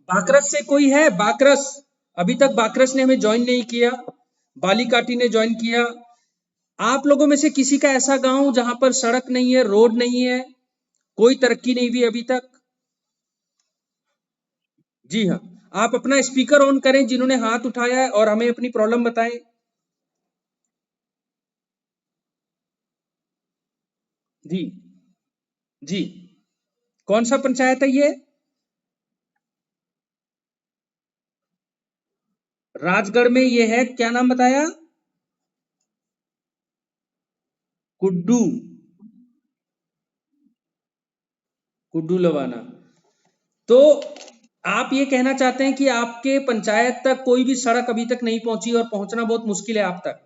बाकरस से कोई है? बाकरस, अभी तक बाकरस ने हमें ज्वाइन नहीं किया, बालीकाटी ने ज्वाइन किया। आप लोगों में से किसी का ऐसा गांव जहां पर सड़क नहीं है, रोड नहीं है, कोई तरक्की नहीं हुई अभी तक? जी हाँ, आप अपना स्पीकर ऑन करें जिन्होंने हाथ उठाया है और हमें अपनी प्रॉब्लम बताएं। जी जी, कौन सा पंचायत है ये? राजगढ़ में ये है, क्या नाम बताया? कुड्डू, कुड्डू लवाना। तो आप ये कहना चाहते हैं कि आपके पंचायत तक कोई भी सड़क अभी तक नहीं पहुंची और पहुंचना बहुत मुश्किल है आप तक?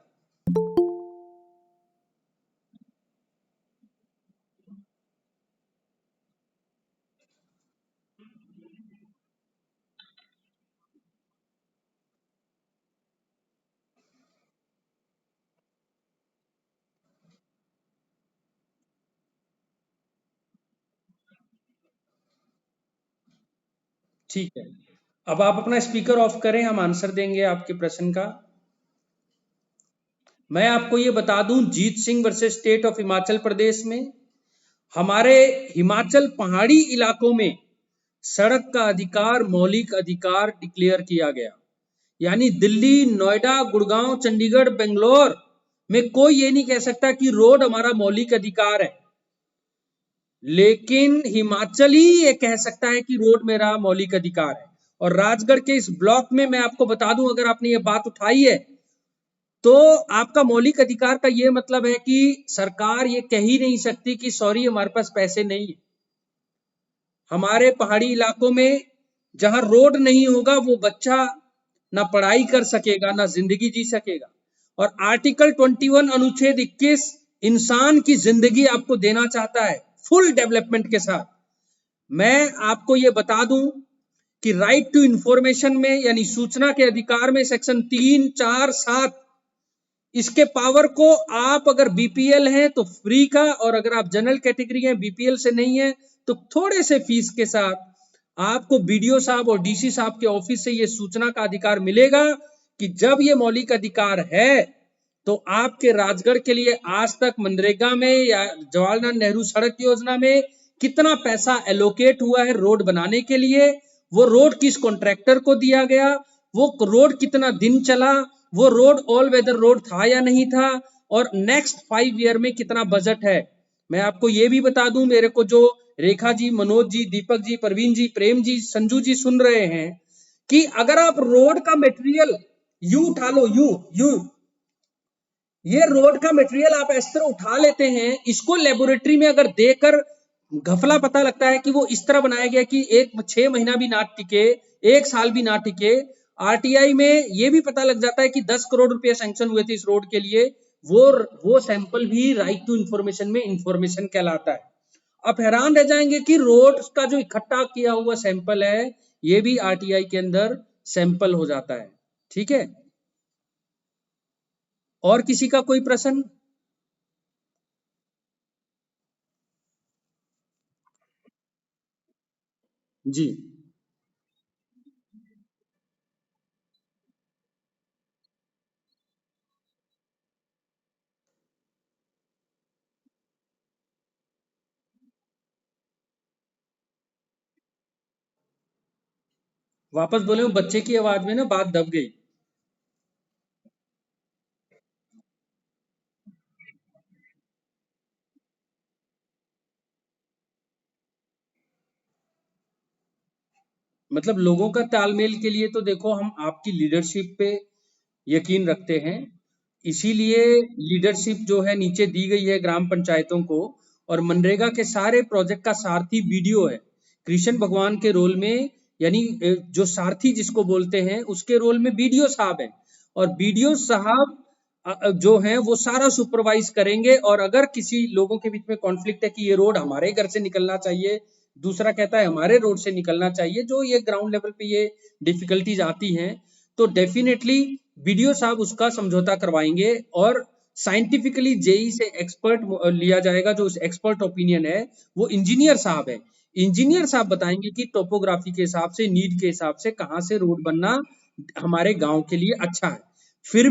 ठीक है, अब आप अपना स्पीकर ऑफ करें, हम आंसर देंगे आपके प्रश्न का। मैं आपको ये बता दूं, Jeet Singh versus state of Himachal Pradesh में हमारे हिमाचल पहाड़ी इलाकों में सड़क का अधिकार मौलिक अधिकार डिक्लेयर किया गया। यानी दिल्ली, नोएडा, गुड़गांव, चंडीगढ़, बेंगलोर में कोई ये नहीं कह सकता कि रोड हमारा मौलिक अधिकार है, लेकिन हिमाचल ही ये कह सकता है कि रोड मेरा मौलिक अधिकार है। और राजगढ़ के इस ब्लॉक में मैं आपको बता दूं, अगर आपने ये बात उठाई है तो आपका मौलिक अधिकार का ये मतलब है कि सरकार ये कह ही नहीं सकती कि सॉरी हमारे पास पैसे नहीं है। हमारे पहाड़ी इलाकों में जहां रोड नहीं होगा वो बच्चा ना पढ़ाई कर सकेगा ना जिंदगी जी सकेगा। और आर्टिकल 21 अनुच्छेद 21 इंसान की जिंदगी आपको देना चाहता है फुल डेवलपमेंट के साथ। मैं आपको ये बता दूं कि राइट टू इंफॉर्मेशन में यानी सूचना के अधिकार में सेक्शन 3, 4, 7 इसके पावर को आप अगर बीपीएल हैं तो फ्री का, और अगर आप जनरल कैटेगरी हैं बीपीएल से नहीं है तो थोड़े से फीस के साथ आपको बीडीओ साहब और डीसी साहब के ऑफिस से ये सूचना का अधिकार मिलेगा कि जब ये मौलिक अधिकार है तो आपके राजगढ़ के लिए आज तक मनरेगा में या जवाहरलाल नेहरू सड़क योजना में कितना पैसा एलोकेट हुआ है रोड बनाने के लिए, वो रोड किस कॉन्ट्रैक्टर को दिया गया, वो रोड कितना दिन चला, वो रोड ऑल वेदर रोड था या नहीं था, और नेक्स्ट 5 ईयर में कितना बजट है। मैं आपको ये भी बता दूं, मेरे को जो रेखा जी, मनोज जी, दीपक जी, प्रवीण जी, प्रेम जी, संजू जी सुन रहे हैं कि अगर आप रोड का मटेरियल यू उठा लो, यू ये रोड का मटेरियल आप इस तरह उठा लेते हैं, इसको लेबोरेटरी में अगर देकर घपला पता लगता है कि वो इस तरह बनाया गया कि 6 महीना भी ना टिके, 1 साल भी ना टिके। आरटीआई में ये भी पता लग जाता है कि 10 करोड़ रुपए सैंक्शन हुए थे इस रोड के लिए, वो सैंपल भी राइट टू इंफॉर्मेशन में इंफॉर्मेशन कहलाता है। आप हैरान रह जाएंगे कि रोड का जो इकट्ठा किया हुआ सैंपल है ये भी आरटीआई के अंदर सैंपल हो जाता है। ठीक है, और किसी का कोई प्रश्न? जी, वापस बोले, वो बच्चे की आवाज में ना बात दब गई। मतलब लोगों का तालमेल के लिए तो देखो, हम आपकी लीडरशिप पे यकीन रखते हैं, इसीलिए लीडरशिप जो है नीचे दी गई है ग्राम पंचायतों को। और मनरेगा के सारे प्रोजेक्ट का सारथी बीडीओ है, कृष्ण भगवान के रोल में, यानी जो सारथी जिसको बोलते हैं उसके रोल में बीडीओ साहब है। और बीडीओ साहब जो हैं वो सारा सुपरवाइज करेंगे। और अगर किसी लोगों के बीच में कॉन्फ्लिक्ट है कि ये रोड हमारे घर से निकलना चाहिए, दूसरा कहता है हमारे रोड से निकलना चाहिए, जो ये ग्राउंड लेवल पे ये डिफिकल्टीज आती हैं, तो डेफिनेटली बीडीओ साहब उसका समझौता करवाएंगे। और साइंटिफिकली जेई से एक्सपर्ट लिया जाएगा, जो एक्सपर्ट ओपिनियन है वो इंजीनियर साहब है। इंजीनियर साहब बताएंगे कि टोपोग्राफी के हिसाब से, नीड के हिसाब से कहाँ से रोड बनना हमारे गांव के लिए अच्छा है। फिर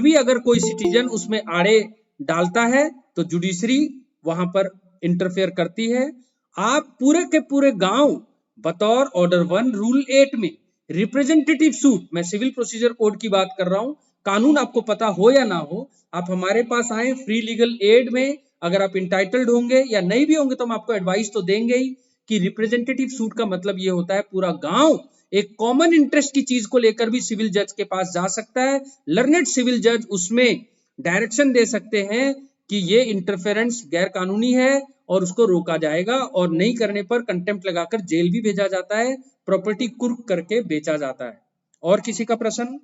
भी अगर कोई सिटीजन उसमें आड़े डालता है तो जुडिशरी वहां पर इंटरफेयर करती है। आप पूरे के पूरे गांव बतौर ऑर्डर 1 रूल 8 में रिप्रेजेंटेटिव सूट, मैं सिविल प्रोसीजर कोड की बात कर रहा हूं, कानून आपको पता हो या ना हो, आप हमारे पास आए फ्री लीगल एड में। अगर आप इंटाइटल्ड होंगे या नहीं भी होंगे तो हम आपको एडवाइस तो देंगे ही कि रिप्रेजेंटेटिव सूट का मतलब ये होता है पूरा गांव एक कॉमन इंटरेस्ट की चीज को लेकर भी सिविल जज के पास जा सकता है। लर्नेड सिविल जज उसमें डायरेक्शन दे सकते हैं कि ये इंटरफेरेंस गैर कानूनी है और उसको रोका जाएगा, और नहीं करने पर कंटेम्प्ट लगाकर जेल भी भेजा जाता है, प्रॉपर्टी कुर्क करके बेचा जाता है। और किसी का प्रश्न?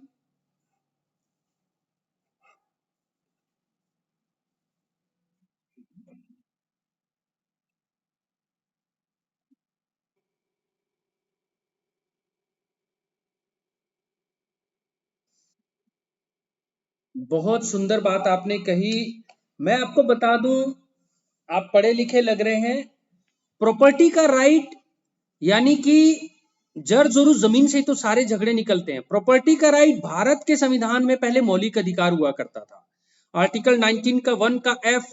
बहुत सुंदर बात आपने कही। मैं आपको बता दूं, आप पढ़े लिखे लग रहे हैं। प्रॉपर्टी का राइट यानी कि जर जरूर जमीन से ही तो सारे झगड़े निकलते हैं। प्रॉपर्टी का राइट भारत के संविधान में पहले मौलिक अधिकार हुआ करता था। आर्टिकल 19 का 1 का एफ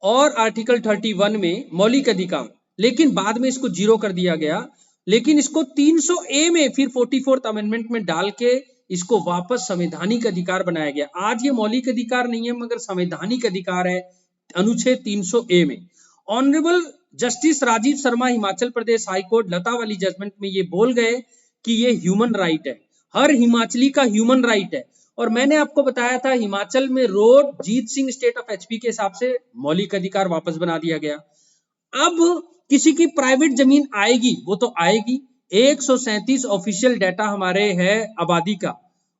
और आर्टिकल 31 में मौलिक अधिकार, लेकिन बाद में इसको जीरो कर दिया गया। लेकिन इसको 300 ए में फिर 44th अमेंडमेंट में डाल के इसको वापस संवैधानिक अधिकार बनाया गया। आज ये मौलिक अधिकार नहीं है मगर संवैधानिक अधिकार है अनुच्छेद 300 ए में। Honourable justice Rajiv Sharma Himachal Pradesh high court लता वाली जजमेंट में ये बोल गए कि ये ह्यूमन राइट है, हर हिमाचली का ह्यूमन राइट है। और मैंने आपको बताया था हिमाचल में road Jeet Singh state of HP के हिसाब से मौलिक अधिकार वापस बना दिया गया। अब किसी की प्राइवेट जमीन आएगी वो तो आएगी। 137 ऑफिशियल डाटा हमारे है आबादी का,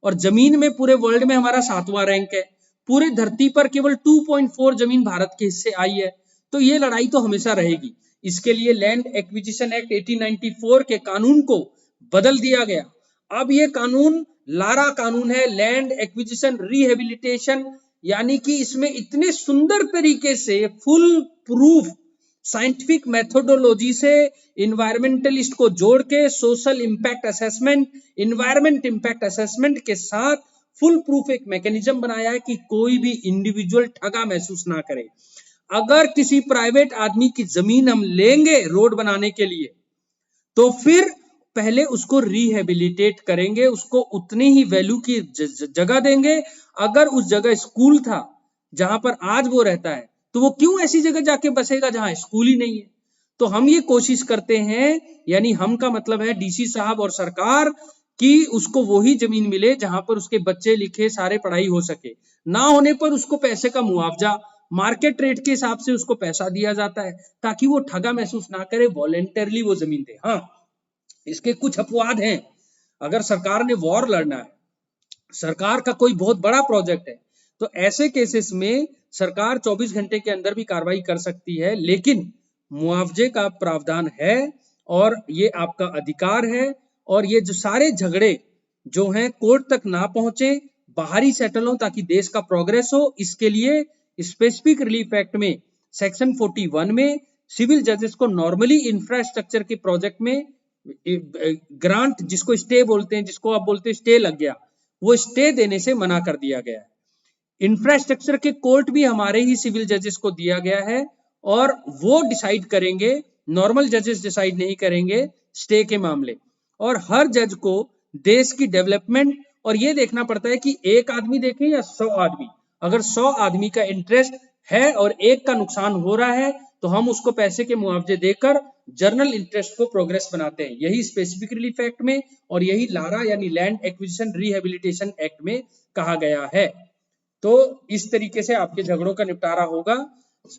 और जमीन में पूरे वर्ल्ड में हमारा 7वां रैंक है। पूरे धरती पर केवल 2.4 जमीन भारत के हिस्से आई है। तो ये लड़ाई तो हमेशा रहेगी। इसके लिए लैंड एक्विजिशन एक्ट 1894 के कानून को बदल दिया गया। अब ये कानून लारा कानून है, लैंड एक्विजिशन रिहेबिलिटेशन, यानी कि इसमें इतने सुंदर तरीके से फुल प्रूफ साइंटिफिक मेथोडोलॉजी से इन्वायरमेंटलिस्ट को जोड़ के social impact assessment, environment impact assessment के साथ फुल प्रूफ एक मैकेनिज्म बनाया है कि कोई भी इंडिविजुअल ठगा महसूस ना करे। अगर किसी प्राइवेट आदमी की जमीन हम लेंगे रोड बनाने के लिए तो फिर पहले उसको रिहेबिलिटेट करेंगे, उसको उतनी ही वैल्यू की जगह देंगे। अगर उस जगह स्कूल था जहां पर आज वो रहता है तो वो क्यों ऐसी जगह जाके बसेगा जहां स्कूल ही नहीं है। तो हम ये कोशिश करते हैं, यानी हम का मतलब है डीसी साहब और सरकार, कि उसको वही जमीन मिले जहां पर उसके बच्चे लिखे सारे पढ़ाई हो सके। ना होने पर उसको पैसे का मुआवजा मार्केट रेट के हिसाब से उसको पैसा दिया जाता है ताकि वो ठगा महसूस ना करे, वॉलेंटरली वो जमीन दे। हाँ, इसके कुछ अपवाद हैं। अगर सरकार ने वॉर लड़ना है, सरकार का कोई बहुत बड़ा प्रोजेक्ट है, तो ऐसे केसेस में सरकार 24 घंटे के अंदर भी कार्रवाई कर सकती है, लेकिन मुआवजे का प्रावधान है और ये आपका अधिकार है। और ये जो सारे झगड़े जो हैं कोर्ट तक ना पहुंचे, बाहरी सेटल हो ताकि देश का प्रोग्रेस हो, इसके लिए स्पेसिफिक रिलीफ एक्ट में सेक्शन 41 में सिविल जजेस को नॉर्मली इंफ्रास्ट्रक्चर के प्रोजेक्ट में ग्रांट, जिसको स्टे बोलते हैं, जिसको आप बोलते हैं स्टे लग गया, वो स्टे देने से मना कर दिया गया है। इंफ्रास्ट्रक्चर के कोर्ट भी हमारे ही सिविल जजेस को दिया गया है और वो डिसाइड करेंगे, नॉर्मल जजेस डिसाइड नहीं करेंगे स्टे के मामले। और हर जज को देश की डेवलपमेंट और ये देखना पड़ता है कि एक आदमी देखे या 100 आदमी। अगर 100 आदमी का इंटरेस्ट है और एक का नुकसान हो रहा है तो हम उसको पैसे के मुआवजे देकर जर्नल इंटरेस्ट को प्रोग्रेस बनाते हैं। यही स्पेसिफिक रिलीफ एक्ट में और यही लारा यानी लैंड एक्विजिशन रिहेबिलिटेशन एक्ट में कहा गया है। तो इस तरीके से आपके झगड़ों का निपटारा होगा।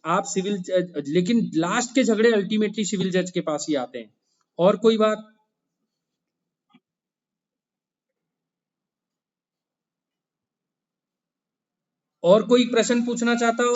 आप सिविल, लेकिन लास्ट के झगड़े अल्टीमेटली सिविल जज के पास ही आते हैं। और कोई बात? और कोई प्रश्न पूछना चाहता हो?